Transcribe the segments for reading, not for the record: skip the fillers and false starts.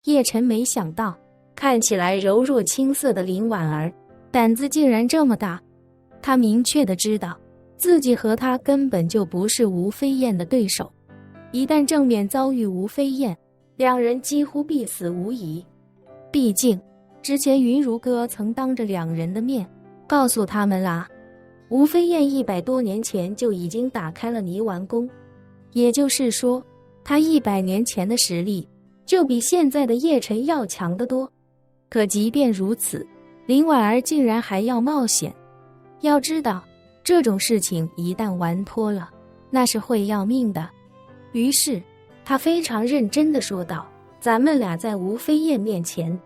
叶晨没想到，看起来柔弱青涩的林婉儿，胆子竟然这么大。他明确地知道，自己和他根本就不是吴飞燕的对手。一旦正面遭遇吴飞燕，两人几乎必死无疑。毕竟，之前云如哥曾当着两人的面告诉他们啦，吴飞燕100多年前就已经打开了泥丸宫，也就是说，他100年前的实力就比现在的叶晨要强得多。可即便如此，林婉儿竟然还要冒险。要知道，这种事情一旦玩脱了，那是会要命的。于是，他非常认真地说道：“咱们俩在吴飞燕面前，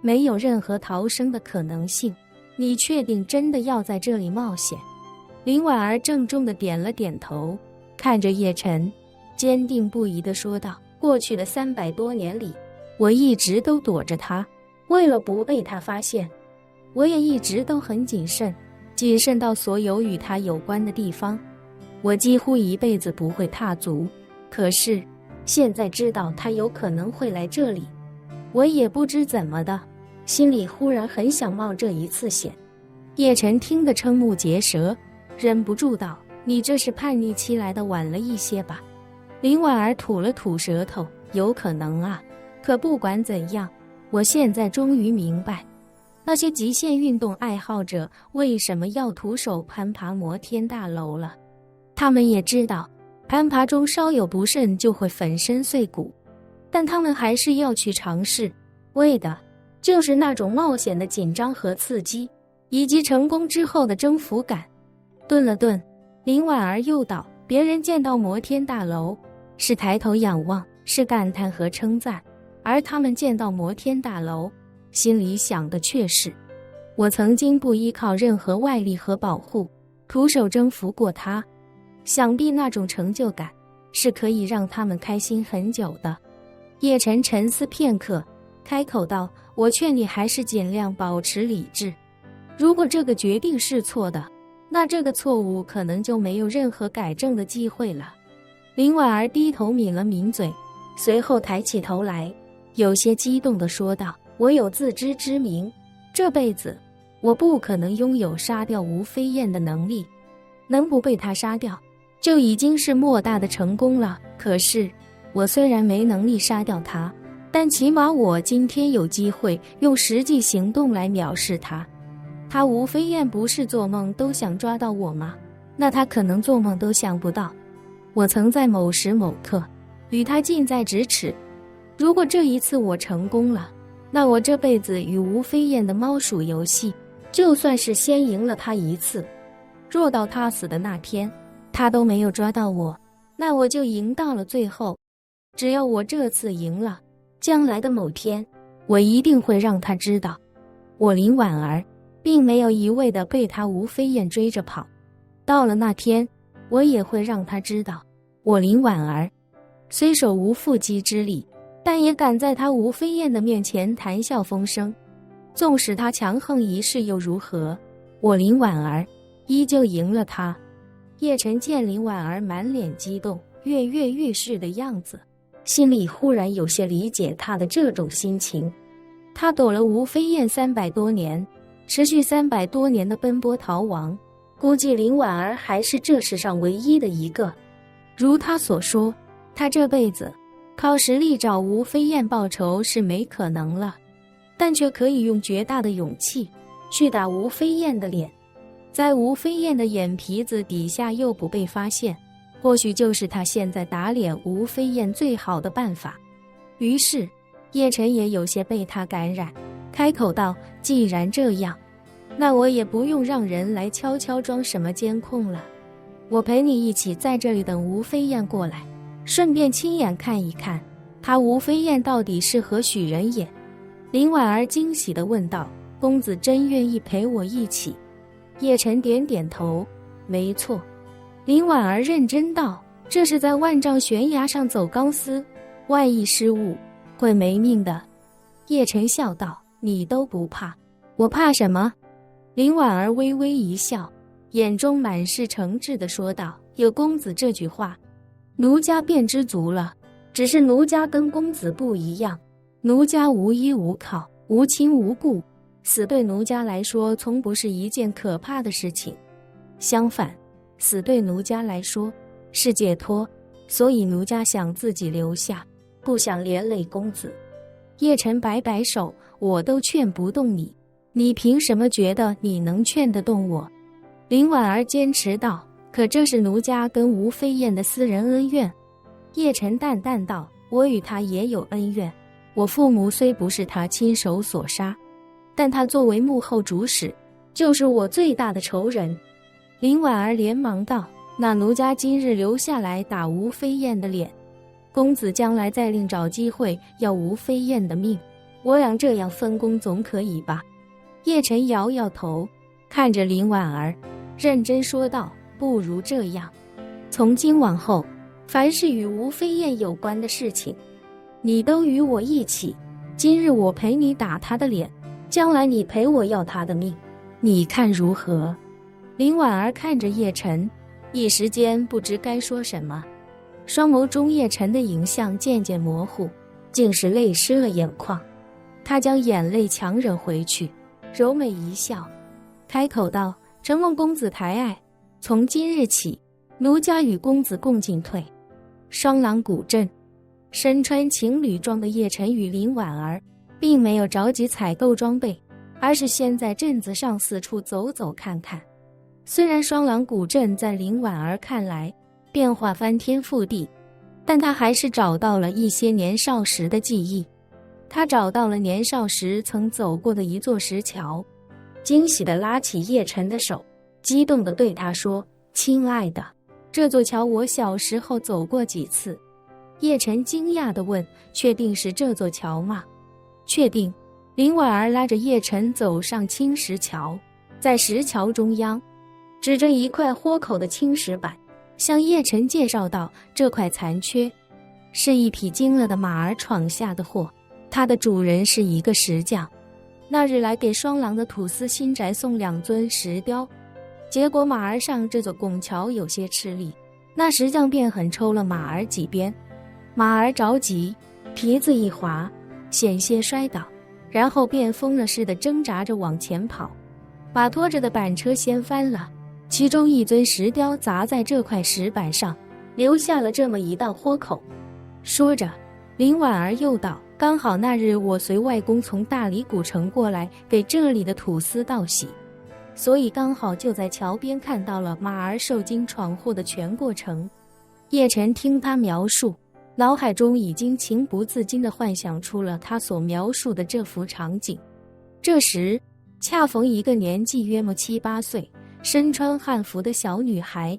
没有任何逃生的可能性。你确定真的要在这里冒险？”林婉儿郑重地点了点头，看着叶晨，坚定不移地说道：“过去的300多年里，我一直都躲着他，为了不被他发现，我也一直都很谨慎，谨慎到所有与他有关的地方，我几乎一辈子不会踏足。可是，现在知道他有可能会来这里，我也不知怎么的，心里忽然很想冒这一次险。”叶晨听得瞠目结舌，忍不住道：“你这是叛逆期来的晚了一些吧？”林婉儿吐了吐舌头：“有可能啊，可不管怎样，我现在终于明白，那些极限运动爱好者为什么要徒手攀爬摩天大楼了。他们也知道，攀爬中稍有不慎就会粉身碎骨，但他们还是要去尝试，为的就是那种冒险的紧张和刺激，以及成功之后的征服感。”顿了顿，林婉儿又道：“别人见到摩天大楼是抬头仰望，是感叹和称赞，而他们见到摩天大楼，心里想的却是，我曾经不依靠任何外力和保护，徒手征服过它。想必那种成就感是可以让他们开心很久的。”叶晨沉思片刻，开口道：“我劝你还是尽量保持理智。如果这个决定是错的，那这个错误可能就没有任何改正的机会了。”林婉儿低头抿了抿嘴，随后抬起头来，有些激动地说道：“我有自知之明，这辈子我不可能拥有杀掉吴飞燕的能力，能不被她杀掉，就已经是莫大的成功了。可是，我虽然没能力杀掉她，但起码我今天有机会用实际行动来藐视她。她吴飞燕不是做梦都想抓到我吗？那她可能做梦都想不到，我曾在某时某刻与她近在咫尺。如果这一次我成功了，那我这辈子与吴飞燕的猫鼠游戏，就算是先赢了她一次，若到她死的那天，她都没有抓到我，那我就赢到了最后。只要我这次赢了，将来的某天，我一定会让她知道，我林婉儿并没有一味地被她吴飞燕追着跑。到了那天，我也会让她知道，我林婉儿虽手无缚鸡之力，但也敢在她吴飞燕的面前谈笑风生。纵使她强横一世又如何，我林婉儿依旧赢了她。”叶晨见林婉儿满脸激动，跃跃欲试的样子，心里忽然有些理解她的这种心情。她躲了吴飞燕300多年，持续300多年的奔波逃亡，估计林婉儿还是这世上唯一的一个。如她所说，她这辈子靠实力找吴飞燕报仇是没可能了，但却可以用绝大的勇气去打吴飞燕的脸，在吴飞燕的眼皮子底下又不被发现，或许就是他现在打脸吴飞燕最好的办法。于是叶晨也有些被他感染，开口道：“既然这样，那我也不用让人来悄悄装什么监控了，我陪你一起在这里等吴飞燕过来，顺便亲眼看一看他吴飞燕到底是何许人也。”林婉儿惊喜地问道：“公子真愿意陪我一起？”叶晨点点头：“没错。”林婉儿认真道：“这是在万丈悬崖上走钢丝，万一失误，会没命的。”叶晨笑道：“你都不怕，我怕什么？”林婉儿微微一笑，眼中满是诚挚地说道：“有公子这句话，奴家便知足了。只是奴家跟公子不一样，奴家无依无靠，无亲无故，死对奴家来说从不是一件可怕的事情，相反，死对奴家来说是解脱，所以奴家想自己留下，不想连累公子。叶晨摆摆手，我都劝不动你，你凭什么觉得你能劝得动我？林婉儿坚持道，可这是奴家跟吴飞燕的私人恩怨。叶晨淡淡道，我与他也有恩怨，我父母虽不是他亲手所杀，但他作为幕后主使，就是我最大的仇人。林婉儿连忙道，那奴家今日留下来打吴飞燕的脸，公子将来再另找机会要吴飞燕的命，我俩这样分工总可以吧？叶晨摇摇头，看着林婉儿，认真说道，不如这样，从今往后，凡是与吴飞燕有关的事情，你都与我一起。今日我陪你打他的脸，将来你陪我要他的命，你看如何？林婉儿看着叶晨，一时间不知该说什么。双眸中叶晨的影像渐渐模糊，竟是泪湿了眼眶。他将眼泪强忍回去，柔美一笑，开口道，承蒙公子抬爱，从今日起，奴家与公子共进退。双廊古镇，身穿情侣装的叶晨与林婉儿并没有着急采购装备，而是先在镇子上四处走走看看。虽然双廊古镇在林婉儿看来变化翻天覆地，但她还是找到了一些年少时的记忆。她找到了年少时曾走过的一座石桥，惊喜地拉起叶晨的手，激动地对他说，亲爱的，这座桥我小时候走过几次。叶晨惊讶地问，确定是这座桥吗？确定。林婉儿拉着叶晨走上青石桥，在石桥中央指着一块豁口的青石板，向叶晨介绍道，这块残缺是一匹惊了的马儿闯下的祸，它的主人是一个石匠，那日来给双廊的土司新宅送2尊石雕，结果马儿上这座拱桥有些吃力，那石匠便狠抽了马儿几鞭，马儿着急，皮子一滑，险些摔倒，然后便疯了似的挣扎着往前跑，把拖着的板车掀翻了，其中一尊石雕砸在这块石板上，留下了这么一道豁口。说着，林婉儿又道，刚好那日我随外公从大理古城过来给这里的土司道喜，所以刚好就在桥边看到了马儿受惊闯祸的全过程。叶晨听他描述，脑海中已经情不自禁地幻想出了他所描述的这幅场景。这时恰逢一个年纪约莫7、8岁，身穿汉服的小女孩，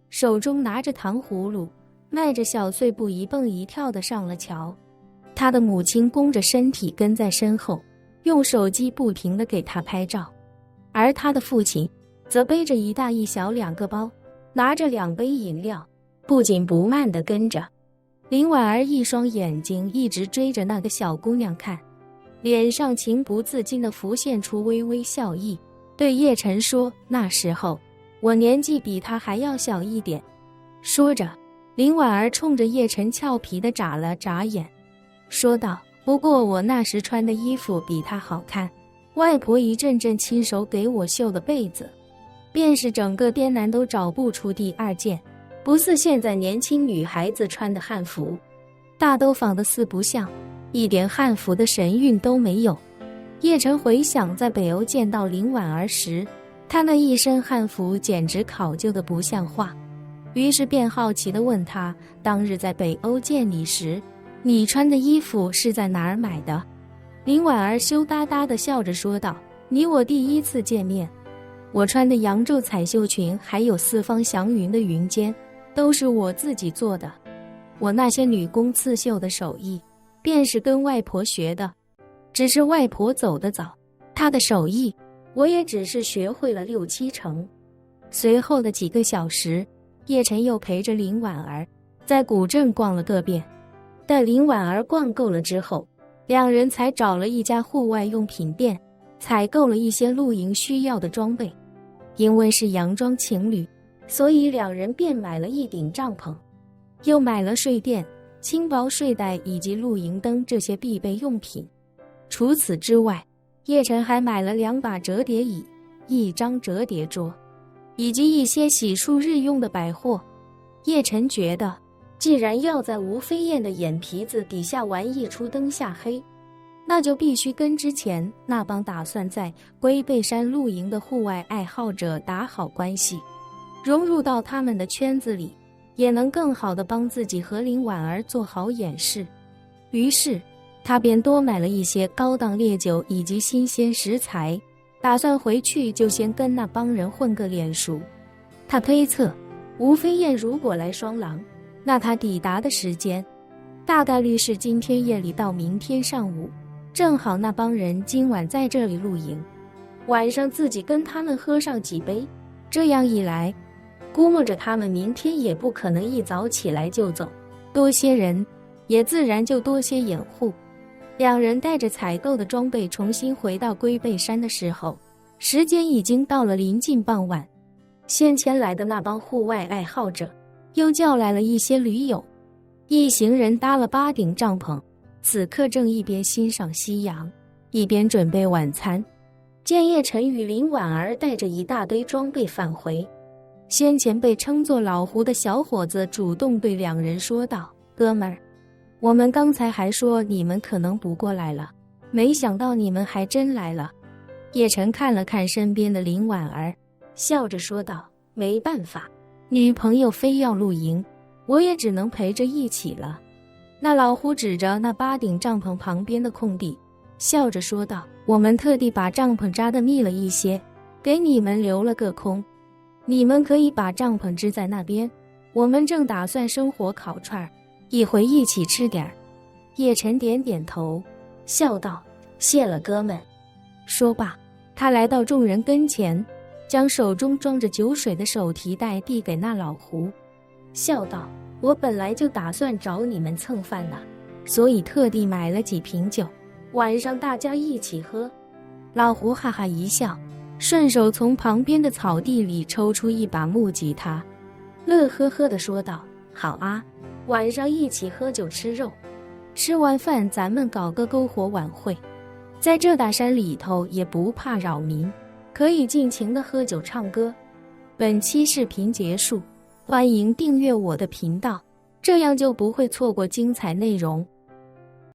手中拿着糖葫芦，迈着小碎步一蹦一跳地上了桥。她的母亲弓着身体跟在身后，用手机不停地给她拍照，而她的父亲则背着一大一小2个包，拿着2杯饮料，不紧不慢地跟着。林婉儿一双眼睛一直追着那个小姑娘看，脸上情不自禁地浮现出微微笑意，对叶晨说，那时候我年纪比她还要小一点。说着，林婉儿冲着叶晨俏皮地眨了眨眼，说道，不过我那时穿的衣服比她好看，外婆一阵阵亲手给我绣的被子，便是整个滇南都找不出第2件，不似现在年轻女孩子穿的汉服，大都仿得四不像，一点汉服的神韵都没有。叶晨回想在北欧见到林婉儿时，她那一身汉服简直考究的不像话，于是便好奇地问她，当日在北欧见你时，你穿的衣服是在哪儿买的？林婉儿羞答答地笑着说道，你我第1次见面，我穿的扬州彩绣裙还有四方祥云的云肩都是我自己做的，我那些女工刺绣的手艺便是跟外婆学的，只是外婆走得早，她的手艺我也只是学会了6、7成。随后的几个小时，叶晨又陪着林婉儿在古镇逛了个遍。待林婉儿逛够了之后，2人才找了一家户外用品店，采购了一些露营需要的装备。因为是洋装情侣，所以2人便买了一顶帐篷，又买了睡垫，轻薄睡袋以及露营灯这些必备用品。除此之外，叶晨还买了2把折叠椅、1张折叠桌，以及一些洗漱日用的百货。叶晨觉得，既然要在吴飞燕的眼皮子底下玩一出灯下黑，那就必须跟之前那帮打算在龟背山露营的户外爱好者打好关系，融入到他们的圈子里，也能更好地帮自己和林婉儿做好掩饰。于是他便多买了一些高档烈酒以及新鲜食材，打算回去就先跟那帮人混个脸熟。他推测，吴飞燕如果来双廊，那他抵达的时间大概率是今天夜里到明天上午，正好那帮人今晚在这里露营，晚上自己跟他们喝上几杯，这样一来，估摸着他们明天也不可能一早起来就走，多些人也自然就多些掩护。2人带着采购的装备重新回到龟背山的时候，时间已经到了临近傍晚。先前来的那帮户外爱好者又叫来了一些驴友，一行人搭了8顶帐篷，此刻正一边欣赏夕阳，一边准备晚餐。见叶晨与林婉儿带着一大堆装备返回，先前被称作老胡的小伙子主动对2人说道：“哥们儿，我们刚才还说你们可能不过来了，没想到你们还真来了。”叶晨看了看身边的林婉儿，笑着说道：“没办法，女朋友非要露营，我也只能陪着一起了。”那老胡指着那8顶帐篷旁边的空地，笑着说道：“我们特地把帐篷扎得密了一些，给你们留了个空，你们可以把帐篷支在那边，我们正打算生火烤串，一会一起吃点儿。”叶晨点点头，笑道：“谢了哥们。”说罢，他来到众人跟前，将手中装着酒水的手提袋递给那老胡，笑道：“我本来就打算找你们蹭饭呢，所以特地买了几瓶酒，晚上大家一起喝。”老胡哈哈一笑，顺手从旁边的草地里抽出一把木吉他，乐呵呵地说道：“好啊，晚上一起喝酒吃肉，吃完饭咱们搞个篝火晚会，在这大山里头也不怕扰民，可以尽情地喝酒唱歌。”本期视频结束，欢迎订阅我的频道，这样就不会错过精彩内容。